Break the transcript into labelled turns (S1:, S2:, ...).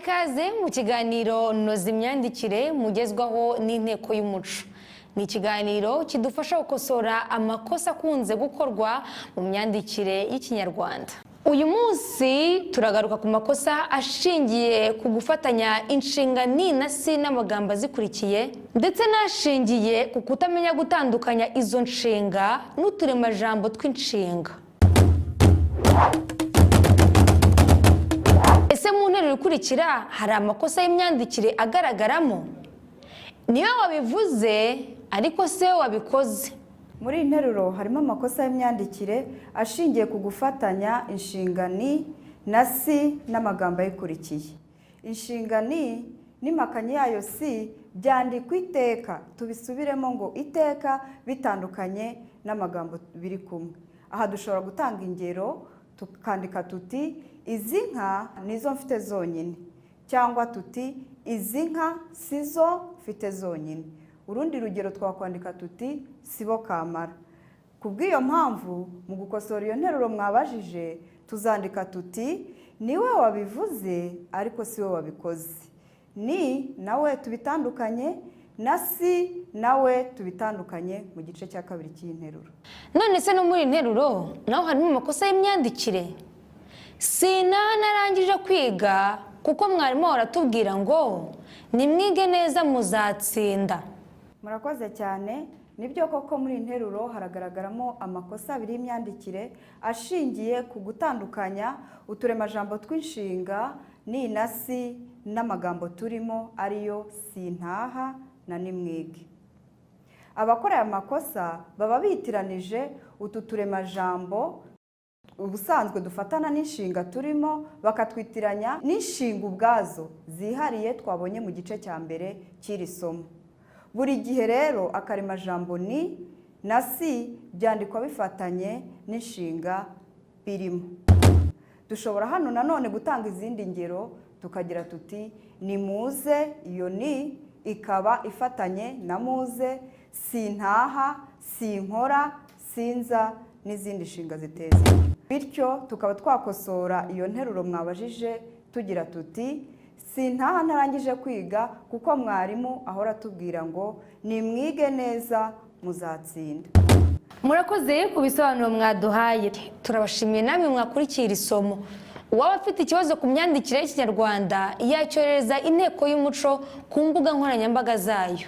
S1: tubaye ikaze mu kiganiro noza imyandikire mugezwaho n'inteko y'umuco. Ni ikiganiro kidufasha gukosora amakosa akunze gukorwa mu myandikire y'Ikinyarwanda. Uyu munsi turagaruka ku makosa ashingiye ku gufatanya inshinga ni na si n'amagambo azikurikiye, ndetse n'ashingiye ku kutamenya gutandukanya izo nshinga n'uturemajambo tw'inshinga. Ese mu nteruro ikurikira hari amakosa y'imyandikire agaragaramo? Niyo wabivuze ariko se wabikoze?
S2: Muri iyi nteruro harimo amakosa y'imyandikire ashingiye ku gufatanya inshinga ni na si n'amagambo ayikurikiye. Inshinga ni n'impakanyi yayo si byandikwa iteka. Tubisubiremo ngo iteka bitandukanye n'amagambo biri kumwe. Aha dushobora gutanga ingero tukandika tuti izi nka nizo mfite zonyine, cyangwa tuti izi nka sizo mfite zonyine. Urundi rugero twakwandika tuti sibo kamara. Kubw'iyo mpamvu mu gukosora iyo nteruro mwabajije tuzandika tuti niwe wabivuze ariko siwe wabikoze. Ni nawe tubitandukanye, na si nawe tubitandukanye mu gice cya kabiri cy'interuro.
S1: None se no muri nteruro naho harimo amakosa y'imyandikire? Narangije kwiga kuko mwarimu aratubwira ngo nimwige neza muzatsinda.
S2: Murakoze cyane. Nibyo koko muri interuro haragaragaramo amakosa abiri y'imyandikire ashingiye ku gutandukanya uturemajambo tw'inshinga ni na si n'amagambo turimo ariyo sintaha na nimwige. Abakora aya makosa baba bitiranije utu turemajambo ubusanzwe dufatana n'inshinga turimo bakatwitiranya n'inshinga ubwazo zihariye twabonye mu gice cya mbere cy'iri somo. Buri gihe rero akaremajambo ni na si byandikwa bifatanye n'inshinga birimo. Dushobora hano nanone gutanga izindi ngero tukagira tuti ni muze, iyo ni ikaba ifatanye na muze, sintaha, sinkora, sinza n'izindi nshinga ziteza. Bityo tukaba twakosora iyo nteruro mwabajije tugira tuti sintaha ntarangije kwiga kuko mwarimu ahora atubwira ngo nimwige neza muzatsinda.
S1: Murakoze ku bisobanuro mwaduhaye. Turabashimiye namwe mwakurikiye iri somo. Uwaba afite ikibazo ku myandikire y'Ikinyarwanda yacyorereza inteko y'umuco ku mbuga nkoranyambaga zayo.